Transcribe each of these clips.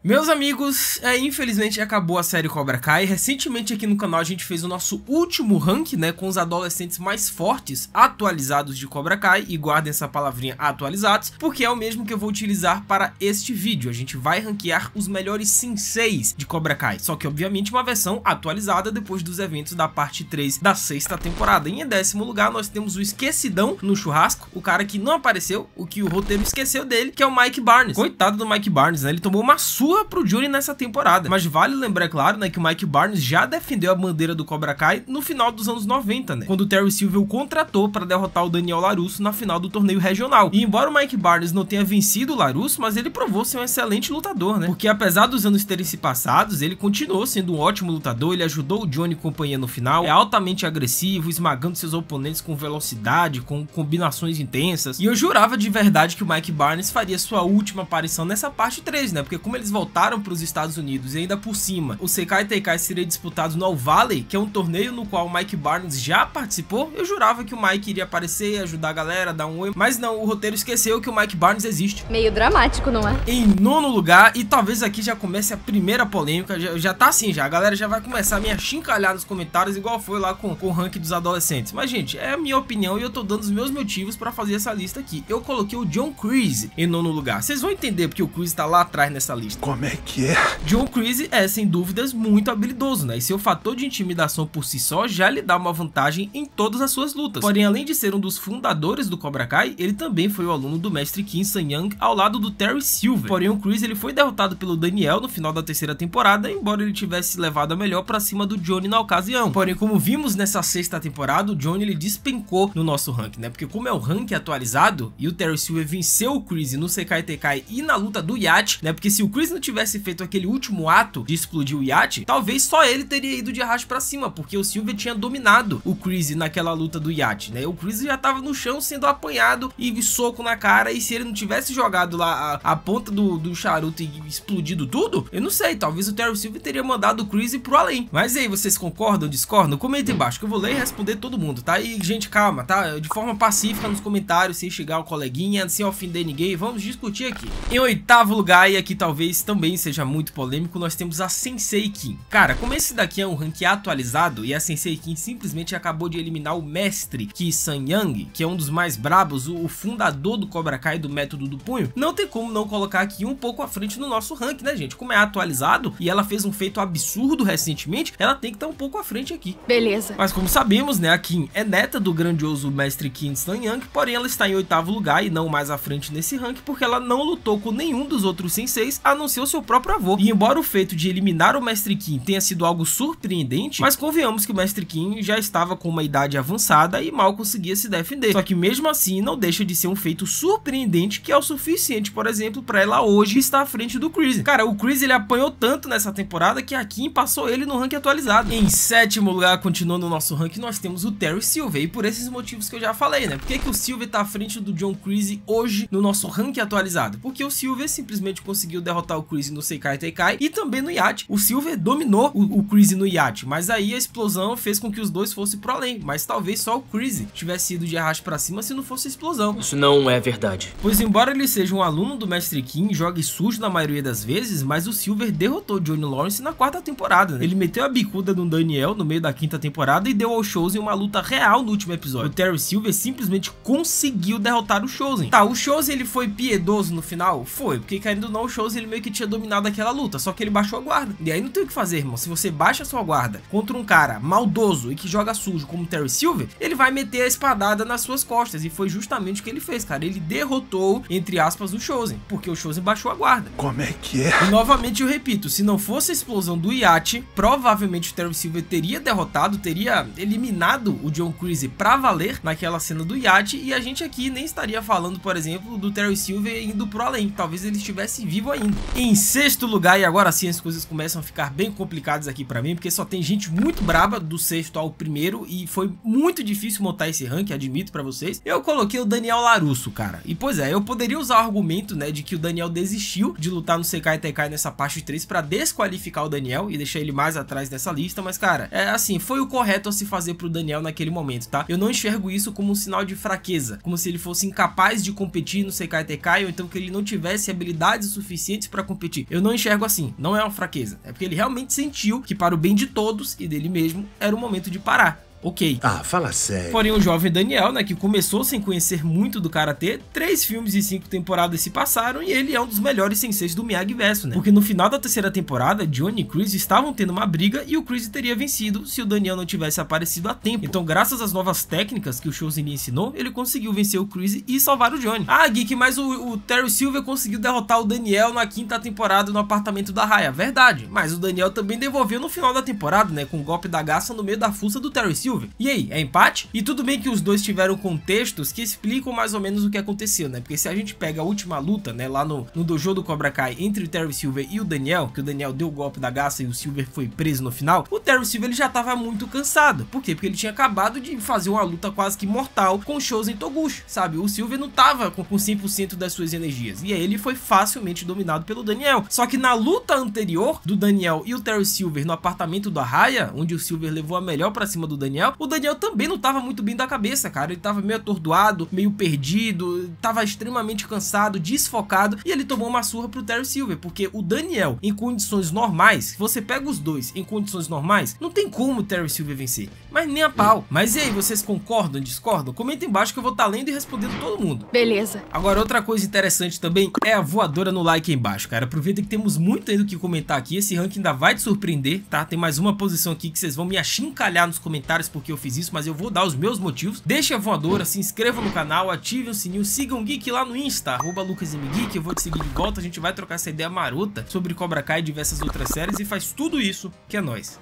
Meus amigos, infelizmente acabou a série Cobra Kai. Recentemente aqui no canal a gente fez o nosso último rank, né, com os adolescentes mais fortes atualizados de Cobra Kai. E guardem essa palavrinha atualizados, porque é o mesmo que eu vou utilizar para este vídeo. A gente vai ranquear os melhores senseis de Cobra Kai, só que obviamente uma versão atualizada depois dos eventos da parte 3 da 6ª temporada. E em 10º lugar nós temos o esquecidão no churrasco, o cara que não apareceu, o que o roteiro esqueceu dele, que é o Mike Barnes. Coitado do Mike Barnes, né, ele tomou uma surra pro Johnny nessa temporada, mas vale lembrar, claro, né, que o Mike Barnes já defendeu a bandeira do Cobra Kai no final dos anos 90, né, quando o Terry Silver o contratou para derrotar o Daniel LaRusso na final do torneio regional. E embora o Mike Barnes não tenha vencido o LaRusso, mas ele provou ser um excelente lutador, né, porque apesar dos anos terem se passados, ele continuou sendo um ótimo lutador. Ele ajudou o Johnny e companhia no final, é altamente agressivo, esmagando seus oponentes com velocidade, com combinações intensas. E eu jurava de verdade que o Mike Barnes faria sua última aparição nessa parte 3, né, porque como eles voltaram para os Estados Unidos e ainda por cima o Sekai Teikai seria disputado no All Valley, que é um torneio no qual o Mike Barnes já participou, eu jurava que o Mike iria aparecer, ajudar a galera, dar um oi, mas não, o roteiro esqueceu que o Mike Barnes existe. Meio dramático, não é? Em 9º lugar, e talvez aqui já comece a primeira polêmica, já tá assim já, a galera já vai começar a me achincalhar nos comentários, igual foi lá com o ranking dos adolescentes. Mas gente, é a minha opinião e eu tô dando os meus motivos para fazer essa lista aqui. Eu coloquei o John Kreese em 9º lugar, vocês vão entender porque o Kreese tá lá atrás nessa lista. Como é que é? John Kreese é, sem dúvidas, muito habilidoso, né? E seu fator de intimidação por si só já lhe dá uma vantagem em todas as suas lutas. Porém, além de ser um dos fundadores do Cobra Kai, ele também foi o aluno do mestre Kim Sang-young ao lado do Terry Silver. Porém, o Kreese ele foi derrotado pelo Daniel no final da 3ª temporada, embora ele tivesse levado a melhor pra cima do Johnny na ocasião. Porém, como vimos nessa 6ª temporada, o Johnny ele despencou no nosso rank, né? Porque como é o rank atualizado e o Terry Silver venceu o Kreese no Sekai Teikai e na luta do iate, né? Porque se o Kreese não tivesse feito aquele último ato de explodir o iate, talvez só ele teria ido de arrasto pra cima, porque o Silver tinha dominado o Kreese naquela luta do iate, né? O Kreese já tava no chão sendo apanhado e soco na cara, e se ele não tivesse jogado lá a ponta do charuto e explodido tudo, eu não sei, talvez o Terry Silver teria mandado o Kreese pro além. Mas aí, vocês concordam ou discordam? Comenta aí embaixo que eu vou ler e responder todo mundo, tá? E gente, calma, tá? De forma pacífica nos comentários, sem chegar o coleguinha, sem ofender ninguém, vamos discutir aqui. Em 8º lugar, e aqui talvez também seja muito polêmico, nós temos a Sensei Kim. Cara, como esse daqui é um ranking atualizado e a Sensei Kim simplesmente acabou de eliminar o mestre Ki Sang-young, que é um dos mais brabos, o fundador do Cobra Kai, do método do punho, não tem como não colocar aqui um pouco à frente no nosso ranking, né, gente? Como é atualizado e ela fez um feito absurdo recentemente, ela tem que estar um pouco à frente aqui. Beleza. Mas como sabemos, né, a Kim é neta do grandioso mestre Kim Sang-young, porém ela está em 8º lugar e não mais à frente nesse ranking, porque ela não lutou com nenhum dos outros senseis, a não ser o seu próprio avô. E embora o feito de eliminar o mestre Kim tenha sido algo surpreendente, mas convenhamos que o mestre Kim já estava com uma idade avançada e mal conseguia se defender. Só que mesmo assim não deixa de ser um feito surpreendente, que é o suficiente, por exemplo, para ela hoje estar à frente do Kreese. Cara, o Kreese ele apanhou tanto nessa temporada que a Kim passou ele no ranking atualizado. Em 7º lugar, continuando no nosso ranking, nós temos o Terry Silver, e por esses motivos que eu já falei, né? Por que o Silver tá à frente do John Kreese hoje no nosso ranking atualizado? Porque o Silver simplesmente conseguiu derrotar o Kreese no Sekai Teikai e também no iate. O Silver dominou o Kreese no iate, mas aí a explosão fez com que os dois fossem pro além, mas talvez só o Kreese tivesse ido de arrasto pra cima se não fosse a explosão. Isso não é verdade. Pois embora ele seja um aluno do mestre Kim e jogue sujo na maioria das vezes, mas o Silver derrotou Johnny Lawrence na 4ª temporada, né? Ele meteu a bicuda no Daniel no meio da 5ª temporada e deu ao Chosen uma luta real no último episódio. O Terry Silver simplesmente conseguiu derrotar o Chosen. Tá, o Chosen ele foi piedoso no final? Foi, porque querendo ou não, o Chosen ele meio que tinha dominado aquela luta, só que ele baixou a guarda. E aí não tem o que fazer, irmão. Se você baixa a sua guarda contra um cara maldoso e que joga sujo como o Terry Silver, ele vai meter a espadada nas suas costas, e foi justamente o que ele fez, cara. Ele derrotou, entre aspas, o Chosen, porque o Chosen baixou a guarda. Como é que é? E novamente eu repito, se não fosse a explosão do iate, provavelmente o Terry Silver teria derrotado, teria eliminado o John Kreese pra valer naquela cena do iate, e a gente aqui nem estaria falando, por exemplo, do Terry Silver indo pro além. Talvez ele estivesse vivo ainda. Em 6º lugar, e agora sim as coisas começam a ficar bem complicadas aqui pra mim, porque só tem gente muito braba do 6º ao 1º, e foi muito difícil montar esse ranking, admito pra vocês. Eu coloquei o Daniel LaRusso, cara. E pois é, eu poderia usar o argumento, né, de que o Daniel desistiu de lutar no Sekai Teikai nessa parte 3 pra desqualificar o Daniel e deixar ele mais atrás dessa lista, mas cara, é assim, foi o correto a se fazer pro Daniel naquele momento, tá? Eu não enxergo isso como um sinal de fraqueza, como se ele fosse incapaz de competir no Sekai Teikai, ou então que ele não tivesse habilidades suficientes pra competir. Eu não enxergo assim, não é uma fraqueza. É porque ele realmente sentiu que para o bem de todos e dele mesmo, era o momento de parar. Ok. Ah, fala sério. Porém, o jovem Daniel, né, que começou sem conhecer muito do Karatê, 3 filmes e 5 temporadas se passaram e ele é um dos melhores senseis do Miyagi-Verso, né? Porque no final da 3ª temporada, Johnny e Chris estavam tendo uma briga e o Chris teria vencido se o Daniel não tivesse aparecido a tempo. Então, graças às novas técnicas que o Chozen lhe ensinou, ele conseguiu vencer o Chris e salvar o Johnny. Ah, Geek, mas o Terry Silver conseguiu derrotar o Daniel na 5ª temporada no apartamento da Raya. Verdade, mas o Daniel também devolveu no final da temporada, né, com o golpe da garça no meio da fuça do Terry Silver. E aí, é empate? E tudo bem que os dois tiveram contextos que explicam mais ou menos o que aconteceu, né? Porque se a gente pega a última luta, né, lá no dojo do Cobra Kai entre o Terry Silver e o Daniel, que o Daniel deu o golpe da garça e o Silver foi preso no final, o Terry Silver ele já tava muito cansado. Por quê? Porque ele tinha acabado de fazer uma luta quase que mortal com o Chozen Toguchi, sabe? O Silver não tava com 100% das suas energias. E aí ele foi facilmente dominado pelo Daniel. Só que na luta anterior do Daniel e o Terry Silver no apartamento da Raya, onde o Silver levou a melhor pra cima do Daniel, o Daniel também não tava muito bem da cabeça, cara. Ele tava meio atordoado, meio perdido, tava extremamente cansado, desfocado, e ele tomou uma surra pro Terry Silver, porque o Daniel, em condições normais, se você pega os dois em condições normais, não tem como o Terry Silver vencer, mas nem a pau. Mas e aí, vocês concordam, discordam? Comenta embaixo que eu vou estar lendo e respondendo todo mundo. Beleza. Agora, outra coisa interessante também é a voadora no like aí embaixo, cara. Aproveita que temos muito ainda o que comentar aqui, esse ranking ainda vai te surpreender, tá? Tem mais uma posição aqui que vocês vão me achincalhar nos comentários porque eu fiz isso, mas eu vou dar os meus motivos. Deixe a voadora, se inscreva no canal, ative o sininho, sigam o Geek lá no Insta, @LucasMGeek, eu vou te seguir de volta, a gente vai trocar essa ideia marota sobre Cobra Kai e diversas outras séries e faz tudo isso que é nóis.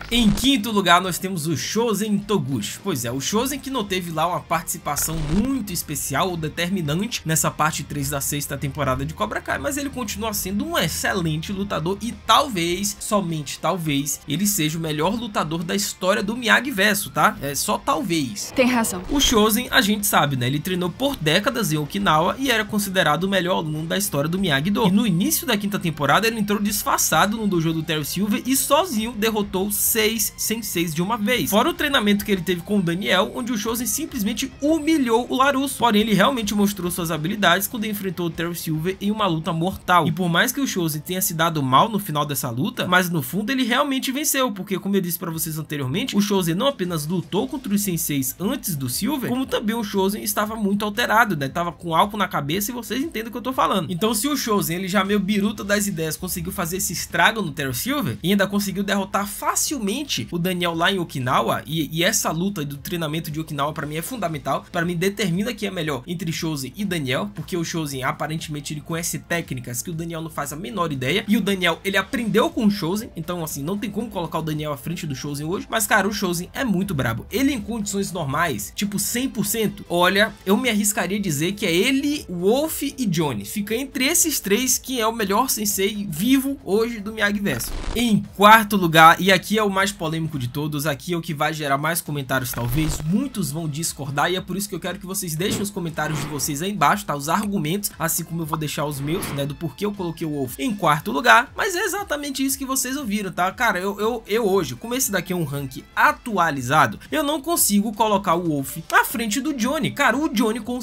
Em quinto lugar, nós temos o Chozen Toguchi. Pois é, o Chozen que não teve lá uma participação muito especial ou determinante nessa parte 3 da 6ª temporada de Cobra Kai, mas ele continua sendo um excelente lutador e talvez, somente talvez, ele seja o melhor lutador da história do Miyagi-Verso, tá? É só talvez. Tem razão. O Chozen, a gente sabe, né? Ele treinou por décadas em Okinawa e era considerado o melhor aluno da história do Miyagi-Do. E no início da 5ª temporada, ele entrou disfarçado no dojo do Terry Silver e sozinho derrotou 6 senseis de uma vez. Fora o treinamento que ele teve com o Daniel, onde o Chozen simplesmente humilhou o Larusso. Porém, ele realmente mostrou suas habilidades quando enfrentou o Terry Silver em uma luta mortal. E por mais que o Chozen tenha se dado mal no final dessa luta, mas no fundo ele realmente venceu, porque como eu disse pra vocês anteriormente, o Chozen não apenas lutou contra os senseis antes do Silver, como também o Chozen estava muito alterado, né? Tava com álcool na cabeça e vocês entendem o que eu tô falando. Então se o Chozen, ele já meio biruta das ideias, conseguiu fazer esse estrago no Terry Silver e ainda conseguiu derrotar facilmente o Daniel lá em Okinawa, e essa luta do treinamento de Okinawa pra mim é fundamental, pra mim determina que é melhor entre Chozen e Daniel, porque o Chozen aparentemente ele conhece técnicas que o Daniel não faz a menor ideia, e o Daniel ele aprendeu com o Chozen, então assim, não tem como colocar o Daniel à frente do Chozen hoje, mas cara, o Chozen é muito brabo, ele em condições normais, tipo 100%, olha, eu me arriscaria a dizer que é ele, Wolf e Johnny, fica entre esses três que é o melhor sensei vivo hoje do Miyagi-Verso. Em quarto lugar, e aqui é o mais polêmico de todos, aqui é o que vai gerar mais comentários talvez, muitos vão discordar e é por isso que eu quero que vocês deixem os comentários de vocês aí embaixo, tá? Os argumentos, assim como eu vou deixar os meus, né, do porquê eu coloquei o Wolf em quarto lugar, mas é exatamente isso que vocês ouviram, tá? Cara, eu hoje, como esse daqui é um ranking atualizado, eu não consigo colocar o Wolf na frente do Johnny. Cara, o Johnny com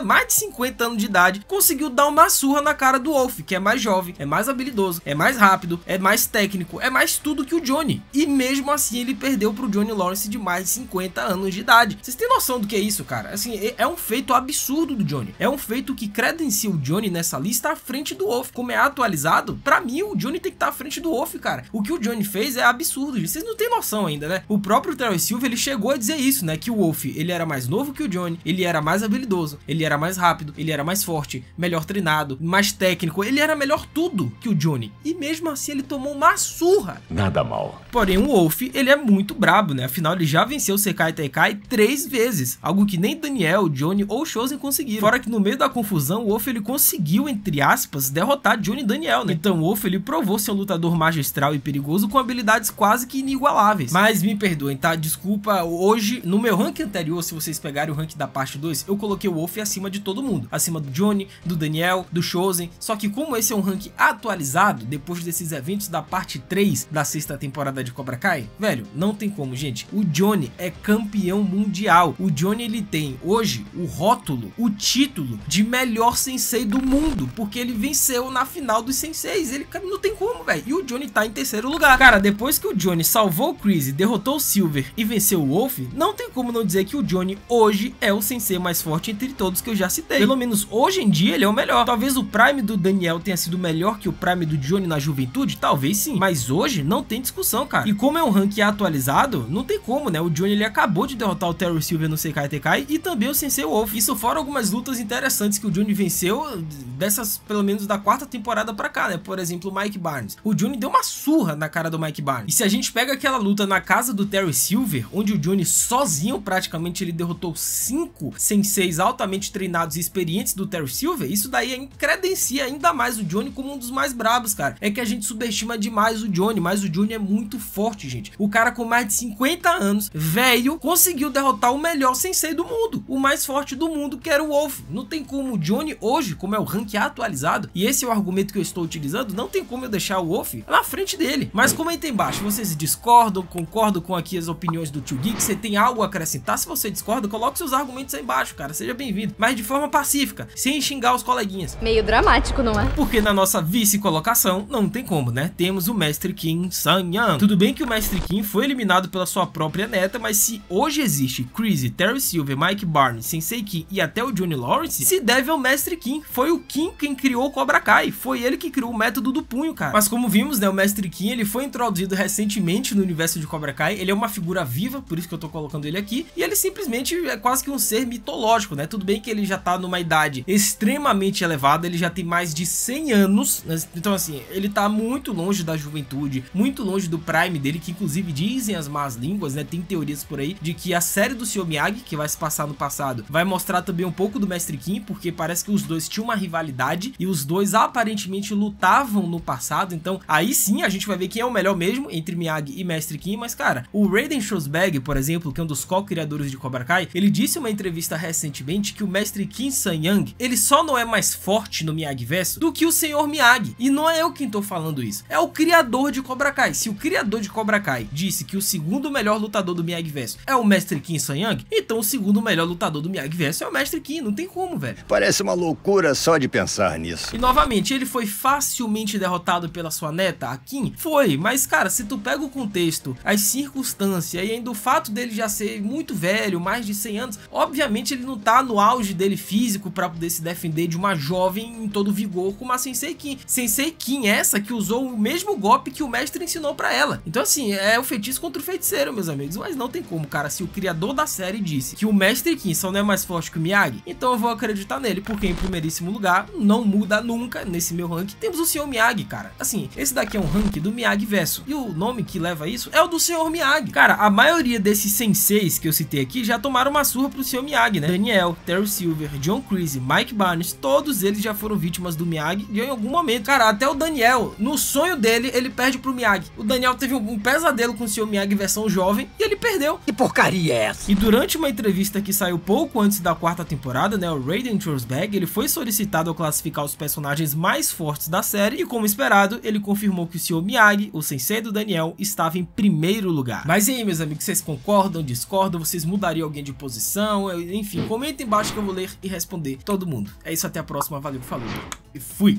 mais de 50 anos de idade, conseguiu dar uma surra na cara do Wolf, que é mais jovem, é mais habilidoso, é mais rápido, é mais técnico, é mais tudo que o Johnny. E mesmo assim ele perdeu pro Johnny Lawrence de mais de 50 anos de idade. Vocês têm noção do que é isso, cara? Assim, é um feito absurdo do Johnny. É um feito que credencia o Johnny nessa lista à frente do Wolf. Como é atualizado, pra mim o Johnny tem que estar à frente do Wolf, cara. O que o Johnny fez é absurdo. Vocês não têm noção ainda, né? O próprio Terry Silver, ele chegou a dizer isso, né? Que o Wolf, ele era mais novo que o Johnny, ele era mais habilidoso, ele era mais rápido, ele era mais forte, melhor treinado, mais técnico, ele era melhor tudo que o Johnny. E mesmo assim ele tomou uma surra. Nada mal. Porém, o Wolf, ele é muito brabo, né? Afinal, ele já venceu o Sekai Taikai 3 vezes, algo que nem Daniel, Johnny ou Chozen conseguiram. Fora que no meio da confusão, o Wolf, ele conseguiu, entre aspas, derrotar Johnny e Daniel, né? Então o Wolf, ele provou ser um lutador magistral e perigoso com habilidades quase que inigualáveis. Mas me perdoem, tá? Desculpa, hoje, no meu ranking anterior, se vocês pegarem o ranking da parte 2, eu coloquei o Wolf acima de todo mundo. Acima do Johnny, do Daniel, do Chozen. Só que como esse é um ranking atualizado, depois desses eventos da parte 3 da 6ª quarta temporada de Cobra Kai? Velho, não tem como, gente. O Johnny é campeão mundial. O Johnny, ele tem hoje o rótulo, o título de melhor sensei do mundo, porque ele venceu na final dos senseis. Ele não tem como, velho. E o Johnny tá em terceiro lugar. Cara, depois que o Johnny salvou o Chris, derrotou o Silver e venceu o Wolf, não tem como não dizer que o Johnny hoje é o sensei mais forte entre todos que eu já citei. Pelo menos hoje em dia ele é o melhor. Talvez o Prime do Daniel tenha sido melhor que o Prime do Johnny na juventude, talvez sim, mas hoje não tem discussão, cara. E como é um ranking atualizado, não tem como, né? O Johnny, ele acabou de derrotar o Terry Silver no Sekai Tekai e também o Sensei Wolf. Isso fora algumas lutas interessantes que o Johnny venceu dessas, pelo menos da quarta temporada pra cá, né? Por exemplo, o Mike Barnes. O Johnny deu uma surra na cara do Mike Barnes. E se a gente pega aquela luta na casa do Terry Silver, onde o Johnny sozinho praticamente ele derrotou 5 senseis altamente treinados e experientes do Terry Silver, isso daí credencia ainda mais o Johnny como um dos mais brabos, cara. É que a gente subestima demais o Johnny, mas o Johnny é muito forte, gente. O cara com mais de 50 anos, velho, conseguiu derrotar o melhor sensei do mundo, o mais forte do mundo, que era o Wolf. Não tem como o Johnny hoje, como é o ranking atualizado, e esse é o argumento que eu estou utilizando, não tem como eu deixar o Wolf na frente dele. Mas comenta aí embaixo, vocês discordam, concordam com aqui as opiniões do Tio Geek, você tem algo a acrescentar? Se você discorda, coloque seus argumentos aí embaixo, cara, seja bem-vindo, mas de forma pacífica, sem xingar os coleguinhas. Meio dramático, não é? Porque na nossa vice-colocação, não tem como, né? Temos o Mestre Kim Sang-Yang. Tudo bem que o Mestre Kim foi eliminado pela sua própria neta, mas se hoje existe Chris, Terry Silver, Mike Barnes, Sensei Kim e até o Johnny Lawrence, se deve ao Mestre Kim. Foi o Kim quem criou o Cobra Kai, foi ele que criou o método do punho, cara. Mas como vimos, né, o Mestre Kim, ele foi introduzido recentemente no universo de Cobra Kai, ele é uma figura viva, por isso que eu tô colocando ele aqui, e ele simplesmente é quase que um ser mitológico, né? Tudo bem que ele já tá numa idade extremamente elevada, ele já tem mais de 100 anos, né? Então assim, ele tá muito longe da juventude, muito longe do prime dele, que inclusive dizem as más línguas, né? Tem teorias por aí de que a série do Sr. Miyagi, que vai se passar no passado, vai mostrar também um pouco do Mestre Kim, porque parece que os dois tinham uma rivalidade e os dois aparentemente lutavam no passado. Então aí sim a gente vai ver quem é o melhor mesmo entre Miyagi e Mestre Kim. Mas cara, o Raiden Shosbag, por exemplo, que é um dos co-criadores de Cobra Kai, ele disse em uma entrevista recentemente que o Mestre Kim Sang-Yang, ele só não é mais forte no Miyagi-verso do que o Sr. Miyagi. E não é eu quem tô falando isso, é o criador de Cobra Kai. Se o criador de Cobra Kai disse que o segundo melhor lutador do Miyagi-verso é o Mestre Kim Sang-Yang, então o segundo melhor lutador do Miyagi-verso é o Mestre Kim. Não tem como, velho. Parece uma loucura só de pensar nisso. E novamente, ele foi facilmente derrotado pela sua neta, a Kim? Foi, mas cara, se tu pega o contexto, as circunstâncias e ainda o fato dele já ser muito velho, mais de 100 anos, obviamente ele não tá no auge dele físico pra poder se defender de uma jovem em todo vigor como a Sensei Kim. Sensei Kim essa que usou o mesmo golpe que o mestre ensinou pra ela. Então assim, é o feitiço contra o feiticeiro, meus amigos. Mas não tem como, cara, se o criador da série disse que o Mestre Kim só não é mais forte que o Miyagi, então eu vou acreditar nele, porque em primeiríssimo lugar, não muda nunca nesse meu ranking, temos o Sr. Miyagi, cara. Assim, esse daqui é um ranking do Miyagi verso, e o nome que leva isso é o do Sr. Miyagi. Cara, a maioria desses senseis que eu citei aqui já tomaram uma surra pro Sr. Miyagi, né? Daniel, Terry Silver, John Kreese, Mike Barnes, todos eles já foram vítimas do Miyagi em algum momento. Cara, até o Daniel, no sonho dele, ele perde pro Miyagi. O Daniel teve um pesadelo com o Sr. Miyagi versão jovem e ele perdeu. Que porcaria é essa? E durante uma entrevista que saiu pouco antes da quarta temporada, né, o Raiden Shosbag, ele foi solicitado a classificar os personagens mais fortes da série e, como esperado, ele confirmou que o Sr. Miyagi, o sensei do Daniel, estava em primeiro lugar. Mas e aí, meus amigos, vocês concordam, discordam? Vocês mudariam alguém de posição? Enfim, comenta embaixo que eu vou ler e responder todo mundo. É isso, até a próxima, valeu, falou e fui!